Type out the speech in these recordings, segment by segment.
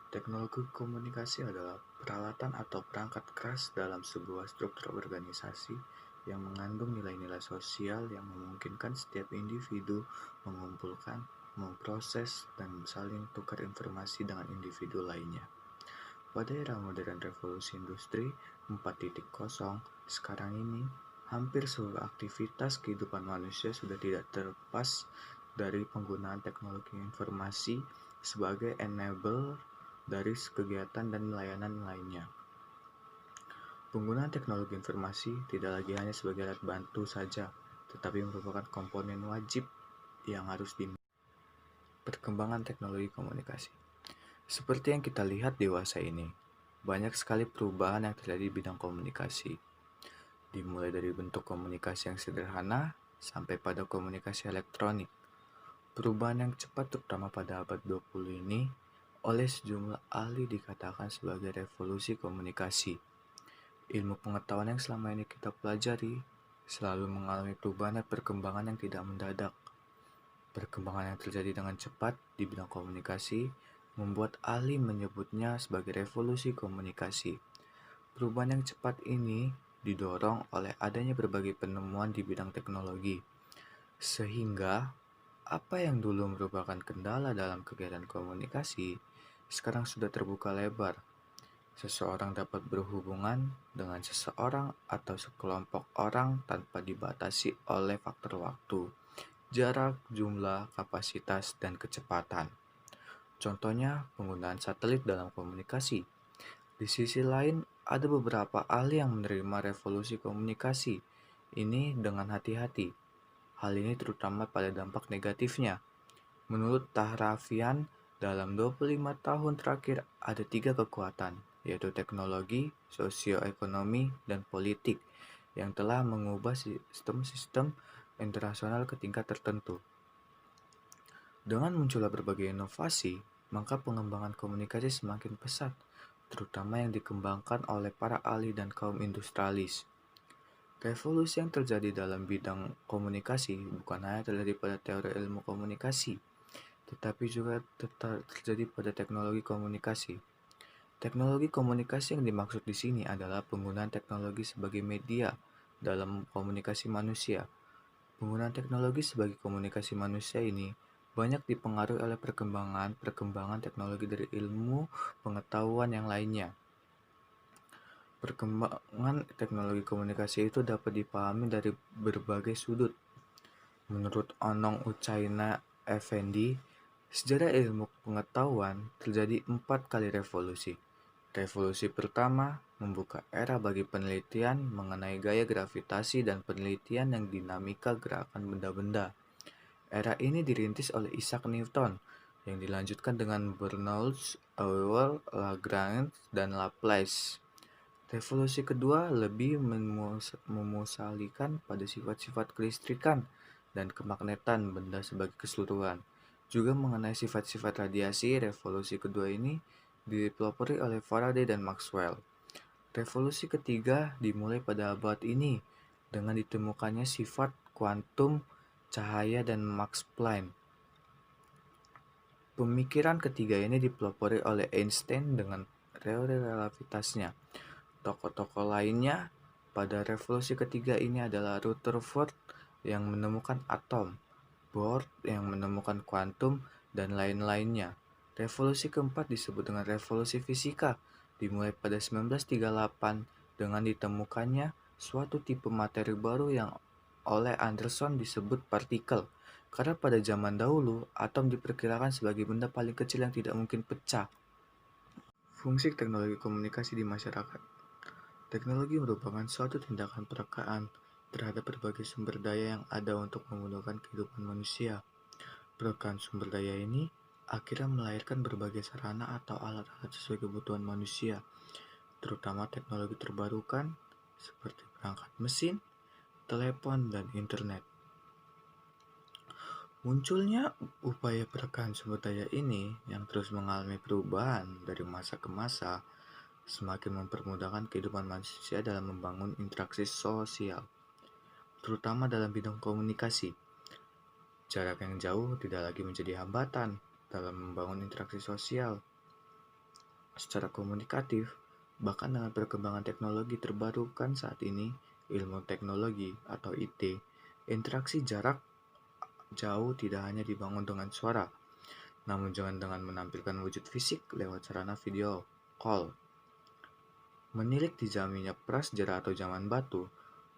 Teknologi komunikasi adalah peralatan atau perangkat keras dalam sebuah struktur organisasi yang mengandung nilai-nilai sosial yang memungkinkan setiap individu mengumpulkan, memproses, dan saling tukar informasi dengan individu lainnya. Pada era modern revolusi industri 4.0, sekarang ini, hampir seluruh aktivitas kehidupan manusia sudah tidak terlepas dari penggunaan teknologi informasi sebagai enabler dari kegiatan dan layanan lainnya. Penggunaan teknologi informasi tidak lagi hanya sebagai alat bantu saja, tetapi merupakan komponen wajib yang harus dimiliki. Perkembangan teknologi komunikasi. Seperti yang kita lihat dewasa ini, banyak sekali perubahan yang terjadi di bidang komunikasi. Dimulai dari bentuk komunikasi yang sederhana sampai pada komunikasi elektronik. Perubahan yang cepat terutama pada abad 20 ini oleh sejumlah ahli dikatakan sebagai revolusi komunikasi. Ilmu pengetahuan yang selama ini kita pelajari selalu mengalami perubahan dan perkembangan yang tidak mendadak. Perkembangan yang terjadi dengan cepat di bidang komunikasi membuat ahli menyebutnya sebagai revolusi komunikasi. Perubahan yang cepat ini didorong oleh adanya berbagai penemuan di bidang teknologi, sehingga apa yang dulu merupakan kendala dalam kegiatan komunikasi sekarang sudah terbuka lebar. Seseorang dapat berhubungan dengan seseorang atau sekelompok orang tanpa dibatasi oleh faktor waktu, jarak, jumlah, kapasitas, dan kecepatan. Contohnya, penggunaan satelit dalam komunikasi. Di sisi lain, ada beberapa ahli yang menerima revolusi komunikasi ini dengan hati-hati. Hal ini terutama pada dampak negatifnya. Menurut Tahrafian, dalam 25 tahun terakhir ada 3 kekuatan, yaitu teknologi, sosioekonomi, dan politik, yang telah mengubah sistem-sistem internasional ke tingkat tertentu. Dengan munculnya berbagai inovasi, maka pengembangan komunikasi semakin pesat, terutama yang dikembangkan oleh para ahli dan kaum industrialis. Revolusi yang terjadi dalam bidang komunikasi bukan hanya terjadi pada teori ilmu komunikasi, tetapi juga terjadi pada teknologi komunikasi. Teknologi komunikasi yang dimaksud di sini adalah penggunaan teknologi sebagai media dalam komunikasi manusia. Penggunaan teknologi sebagai komunikasi manusia ini banyak dipengaruhi oleh perkembangan teknologi dari ilmu pengetahuan yang lainnya. Perkembangan teknologi komunikasi itu dapat dipahami dari berbagai sudut. Menurut Onong Ucaina Effendi, sejarah ilmu pengetahuan terjadi 4 kali revolusi. Revolusi pertama membuka era bagi penelitian mengenai gaya gravitasi dan penelitian yang dinamika gerakan benda-benda. Era ini dirintis oleh Isaac Newton, yang dilanjutkan dengan Bernoulli, Euler, Lagrange, dan Laplace. Revolusi kedua lebih memusalikan pada sifat-sifat kelistrikan dan kemagnetan benda sebagai keseluruhan. Juga mengenai sifat-sifat radiasi, revolusi kedua ini dipelopori oleh Faraday dan Maxwell. Revolusi ketiga dimulai pada abad ini dengan ditemukannya sifat kuantum, cahaya, dan Max Planck. Pemikiran ketiga ini dipelopori oleh Einstein dengan teori relativitasnya. Tokoh-tokoh lainnya pada revolusi ketiga ini adalah Rutherford yang menemukan atom, Bohr yang menemukan kuantum, dan lain-lainnya. Revolusi keempat disebut dengan revolusi fisika, dimulai pada 1938 dengan ditemukannya suatu tipe materi baru yang oleh Anderson disebut partikel. Karena pada zaman dahulu, atom diperkirakan sebagai benda paling kecil yang tidak mungkin pecah. Fungsi teknologi komunikasi di masyarakat. Teknologi merupakan suatu tindakan perekaan terhadap berbagai sumber daya yang ada untuk memudahkan kehidupan manusia. Perekaan sumber daya ini akhirnya melahirkan berbagai sarana atau alat-alat sesuai kebutuhan manusia, terutama teknologi terbarukan seperti perangkat mesin, telepon, dan internet. Munculnya upaya perekaan sumber daya ini yang terus mengalami perubahan dari masa ke masa semakin mempermudahkan kehidupan manusia dalam membangun interaksi sosial, terutama dalam bidang komunikasi. Jarak yang jauh tidak lagi menjadi hambatan dalam membangun interaksi sosial. secara komunikatif. Bahkan dengan perkembangan teknologi terbarukan saat ini, ilmu teknologi atau IT, interaksi jarak jauh tidak hanya dibangun dengan suara, namun juga dengan menampilkan wujud fisik lewat sarana video call. Menilik di zamannya prasejarah atau zaman batu,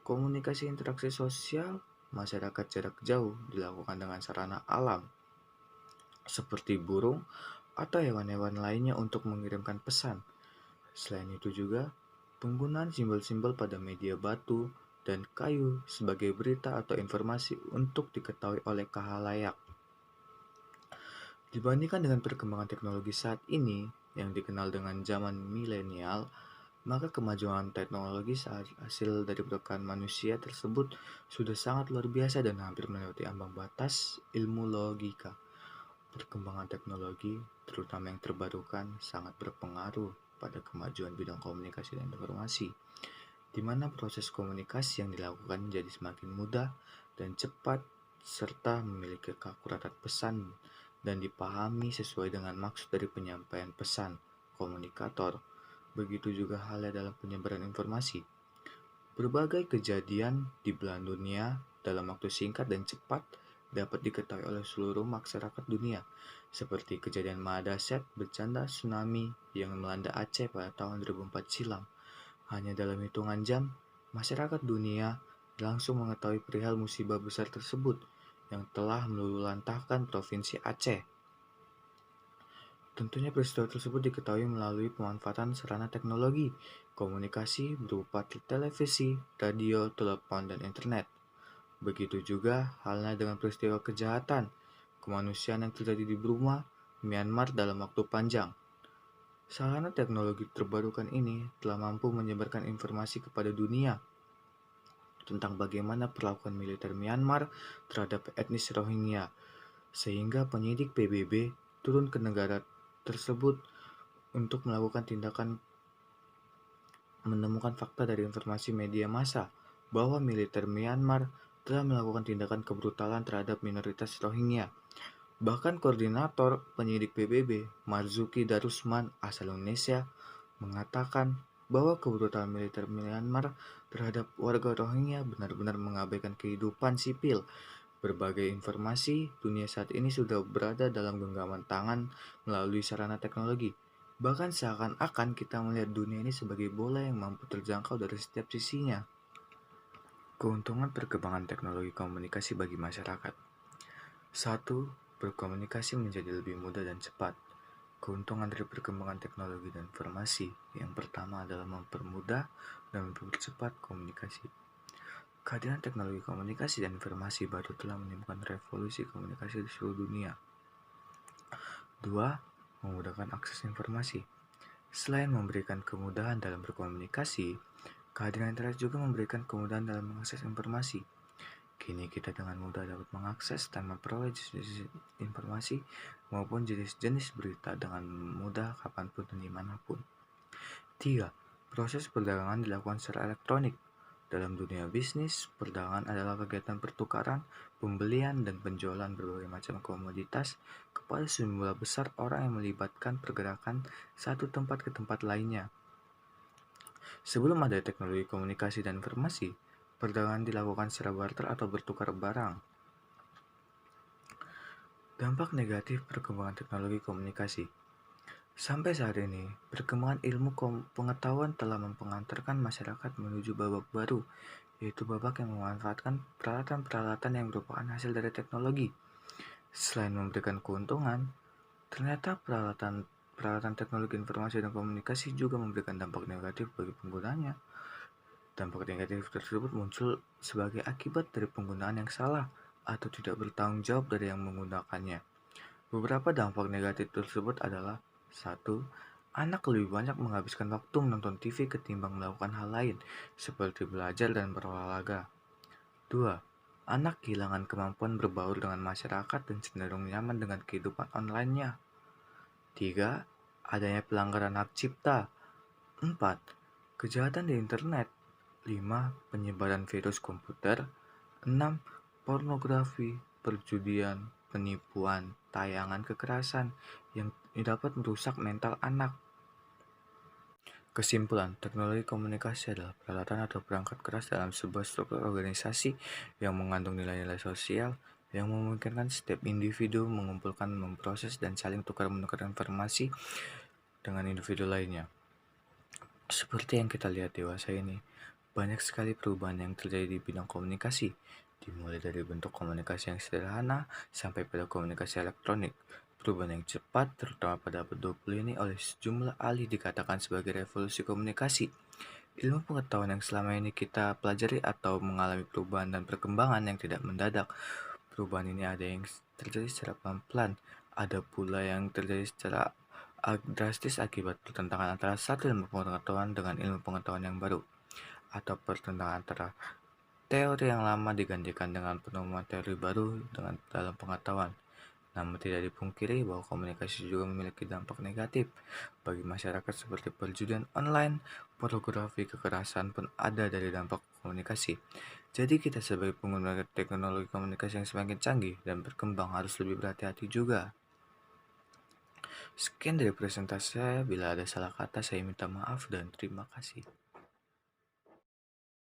komunikasi interaksi sosial masyarakat jarak jauh dilakukan dengan sarana alam, seperti burung atau hewan-hewan lainnya untuk mengirimkan pesan. Selain itu juga, penggunaan simbol-simbol pada media batu dan kayu sebagai berita atau informasi untuk diketahui oleh khalayak. Dibandingkan dengan perkembangan teknologi saat ini yang dikenal dengan zaman milenial, maka kemajuan teknologi saat hasil dari perkembangan manusia tersebut sudah sangat luar biasa dan hampir melewati ambang batas ilmu logika. Perkembangan teknologi, terutama yang terbarukan, sangat berpengaruh pada kemajuan bidang komunikasi dan informasi, di mana proses komunikasi yang dilakukan menjadi semakin mudah dan cepat, serta memiliki keakuratan pesan dan dipahami sesuai dengan maksud dari penyampaian pesan komunikator. Begitu juga halnya dalam penyebaran informasi. Berbagai kejadian di belahan dunia dalam waktu singkat dan cepat dapat diketahui oleh seluruh masyarakat dunia, seperti kejadian Mahadasyat bencana tsunami yang melanda Aceh pada tahun 2004 silam. Hanya dalam hitungan jam, masyarakat dunia langsung mengetahui perihal musibah besar tersebut yang telah meluluhlantahkan provinsi Aceh. Tentunya peristiwa tersebut diketahui melalui pemanfaatan sarana teknologi komunikasi berupa televisi, radio, telepon, dan internet. Begitu juga halnya dengan peristiwa kejahatan kemanusiaan yang terjadi di Burma, Myanmar dalam waktu panjang. Sarana teknologi terbarukan ini telah mampu menyebarkan informasi kepada dunia tentang bagaimana perlakuan militer Myanmar terhadap etnis Rohingya, sehingga penyidik PBB turun ke negara tersebut untuk melakukan tindakan menemukan fakta dari informasi media massa bahwa militer Myanmar telah melakukan tindakan kebrutalan terhadap minoritas Rohingya. Bahkan koordinator penyidik PBB, Marzuki Darusman asal Indonesia, mengatakan bahwa kebrutalan militer Myanmar terhadap warga Rohingya benar-benar mengabaikan kehidupan sipil. Berbagai informasi dunia saat ini sudah berada dalam genggaman tangan melalui sarana teknologi. Bahkan seakan-akan kita melihat dunia ini sebagai bola yang mampu terjangkau dari setiap sisinya. Keuntungan perkembangan teknologi komunikasi bagi masyarakat. 1. Berkomunikasi menjadi lebih mudah dan cepat. Keuntungan dari perkembangan teknologi dan informasi yang pertama adalah mempermudah dan mempercepat komunikasi. Kehadiran teknologi komunikasi dan informasi baru telah menimbulkan revolusi komunikasi di seluruh dunia. 2. Memudahkan akses informasi. Selain memberikan kemudahan dalam berkomunikasi, kehadiran internet juga memberikan kemudahan dalam mengakses informasi. Kini kita dengan mudah dapat mengakses dan memperoleh jenis informasi maupun jenis-jenis berita dengan mudah kapanpun dan dimanapun. 3. Proses perdagangan dilakukan secara elektronik. Dalam dunia bisnis, perdagangan adalah kegiatan pertukaran, pembelian, dan penjualan berbagai macam komoditas kepada sejumlah besar orang yang melibatkan pergerakan satu tempat ke tempat lainnya. Sebelum ada teknologi komunikasi dan informasi, perdagangan dilakukan secara barter atau bertukar barang. Dampak negatif perkembangan teknologi komunikasi. Sampai saat ini, perkembangan ilmu pengetahuan telah mengantarkan masyarakat menuju babak baru, yaitu babak yang memanfaatkan peralatan-peralatan yang merupakan hasil dari teknologi. Selain memberikan keuntungan, ternyata peralatan teknologi informasi dan komunikasi juga memberikan dampak negatif bagi penggunanya. Dampak negatif tersebut muncul sebagai akibat dari penggunaan yang salah atau tidak bertanggung jawab dari yang menggunakannya. Beberapa dampak negatif tersebut adalah 1. Anak lebih banyak menghabiskan waktu menonton TV ketimbang melakukan hal lain, seperti belajar dan berolahraga. 2. Anak kehilangan kemampuan berbaur dengan masyarakat dan cenderung nyaman dengan kehidupan online-nya. 3. Adanya pelanggaran hak cipta. 4. Kejahatan di internet. 5. Penyebaran virus komputer. 6. Pornografi, perjudian, penipuan, tayangan kekerasan yang dapat merusak mental anak. Kesimpulan, teknologi komunikasi adalah peralatan atau perangkat keras dalam sebuah struktur organisasi yang mengandung nilai-nilai sosial yang memungkinkan setiap individu mengumpulkan, memproses, dan saling tukar-menukar informasi dengan individu lainnya. Seperti yang kita lihat dewasa ini, banyak sekali perubahan yang terjadi di bidang komunikasi, dimulai dari bentuk komunikasi yang sederhana sampai pada komunikasi elektronik. Perubahan yang cepat, terutama pada abad 20 ini oleh sejumlah ahli dikatakan sebagai revolusi komunikasi. Ilmu pengetahuan yang selama ini kita pelajari atau mengalami perubahan dan perkembangan yang tidak mendadak. Perubahan ini ada yang terjadi secara pelan-pelan, ada pula yang terjadi secara drastis akibat pertentangan antara satu ilmu pengetahuan dengan ilmu pengetahuan yang baru, atau pertentangan antara teori yang lama digantikan dengan penemuan teori baru dengan dalam pengetahuan. Namun tidak dipungkiri bahwa komunikasi juga memiliki dampak negatif bagi masyarakat seperti perjudian online, pornografi, kekerasan pun ada dari dampak komunikasi. Jadi kita sebagai pengguna teknologi komunikasi yang semakin canggih dan berkembang harus lebih berhati-hati juga. Sekian dari presentasi saya, bila ada salah kata saya minta maaf dan terima kasih.